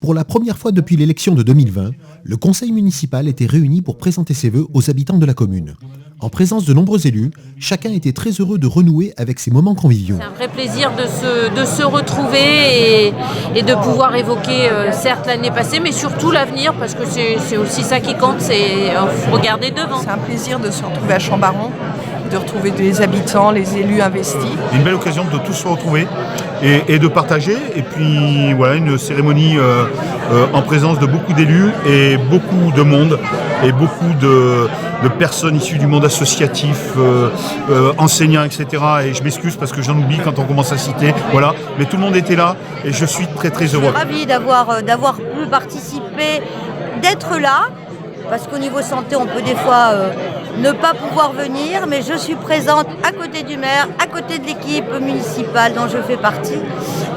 Pour la première fois depuis l'élection de 2020, le conseil municipal était réuni pour présenter ses vœux aux habitants de la commune. En présence de nombreux élus, chacun était très heureux de renouer avec ces moments conviviaux. C'est un vrai plaisir de se retrouver et de pouvoir évoquer certes l'année passée, mais surtout l'avenir, parce que c'est aussi ça qui compte, c'est regarder devant. C'est un plaisir de se retrouver à Chambaron, de retrouver les habitants, les élus investis. Une belle occasion de tous se retrouver et de partager. Et puis voilà, une cérémonie en présence de beaucoup d'élus et beaucoup de monde et beaucoup de personnes issues du monde associatif, enseignants, etc. Et je m'excuse parce que j'en oublie quand on commence à citer. Voilà, mais tout le monde était là et je suis très très heureux. Je suis ravie d'avoir pu participer, d'être là, parce qu'au niveau santé, on peut des fois ne pas pouvoir venir, mais je suis présente à côté du maire, à côté de l'équipe municipale dont je fais partie.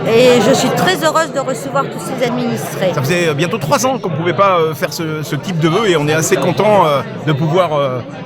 Et je suis très heureuse de recevoir tous ces administrés. Ça faisait bientôt 3 ans qu'on ne pouvait pas faire ce type de vœux et on est assez content de pouvoir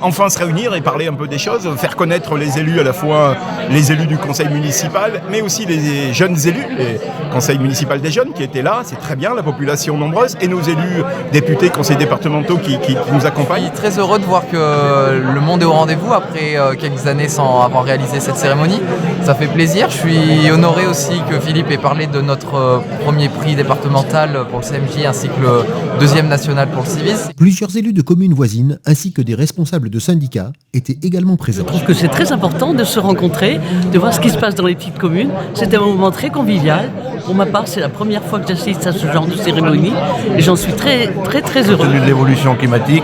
enfin se réunir et parler un peu des choses, faire connaître les élus, à la fois les élus du conseil municipal, mais aussi les jeunes élus, les conseils municipal des jeunes qui étaient là, c'est très bien, la population nombreuse, et nos élus députés, conseils départementaux qui nous accompagnent. Je suis très heureux de voir que le monde est au rendez-vous après quelques années sans avoir réalisé cette cérémonie. Ça fait plaisir. Je suis honoré aussi que Philippe ait parlé de notre premier prix départemental pour le CMJ ainsi que le deuxième national pour le civisme. Plusieurs élus de communes voisines ainsi que des responsables de syndicats étaient également présents. Je trouve que c'est très important de se rencontrer, de voir ce qui se passe dans les petites communes. C'est un moment très convivial. Pour ma part, c'est la première fois que j'assiste à ce genre de cérémonie et j'en suis très heureux. Compte tenu de l'évolution climatique,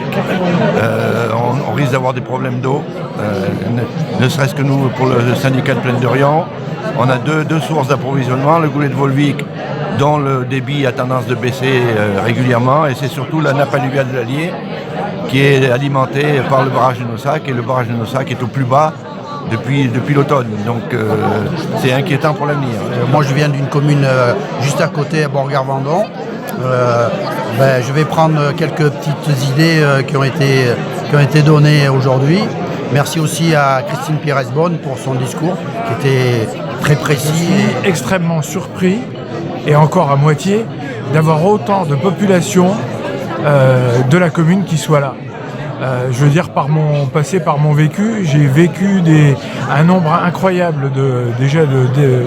on risque d'avoir des problèmes d'eau, ne serait-ce que nous, pour le syndicat de Plaine d'Orient. On a deux sources d'approvisionnement, le goulet de Volvic, dont le débit a tendance de baisser régulièrement, et c'est surtout la nappe alluviale de l'Allier, qui est alimentée par le barrage de Nossac, et le barrage de Nossac est au plus bas depuis l'automne, donc c'est inquiétant pour l'avenir. Moi je viens d'une commune juste à côté, à Borgard-Vendon. Je vais prendre quelques petites idées qui ont été données aujourd'hui. Merci aussi à Christine Pires-Bonne pour son discours qui était très précis. Je suis extrêmement surpris, et encore à moitié, d'avoir autant de population de la commune qui soit là. Je veux dire, par mon passé, par mon vécu, j'ai vécu un nombre incroyable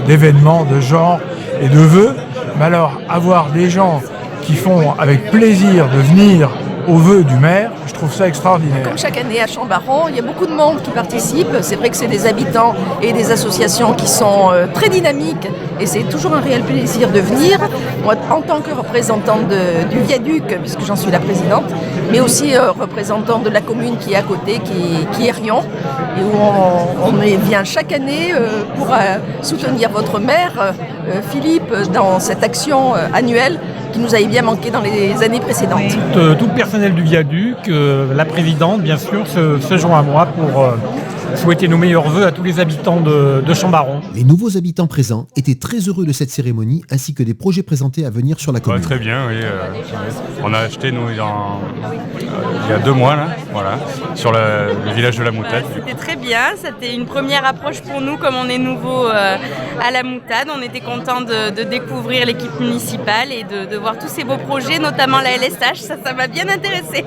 d'événements, de genres et de vœux. Mais alors, avoir des gens qui font avec plaisir de venir aux vœux du maire, je trouve ça extraordinaire. Comme chaque année à Chambaron, il y a beaucoup de monde qui participe. C'est vrai que c'est des habitants et des associations qui sont très dynamiques et c'est toujours un réel plaisir de venir. Moi, en tant que représentante du viaduc, puisque j'en suis la présidente, mais aussi représentante de la commune qui est à côté, qui est Rion, et où on vient chaque année pour soutenir votre maire, Philippe, dans cette action annuelle qui nous avait bien manqué dans les années précédentes. Tout le personnel du viaduc, la présidente bien sûr, se joint à moi pour souhaiter nos meilleurs vœux à tous les habitants de Chambaron. Les nouveaux habitants présents étaient très heureux de cette cérémonie ainsi que des projets présentés à venir sur la commune. Très bien, oui. On a acheté nous il y a 2 mois là, voilà, sur le village de la Moutade. C'était très bien, c'était une première approche pour nous comme on est nouveau à la Moutade. On était contents de découvrir l'équipe municipale et de voir tous ces beaux projets, notamment la LSH, ça m'a bien intéressé.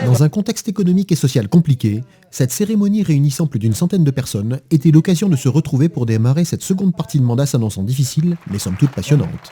Dans un contexte économique et social compliqué, cette cérémonie réunissant plus d'une centaine de personnes était l'occasion de se retrouver pour démarrer cette seconde partie de mandat s'annonçant difficile mais somme toute passionnante.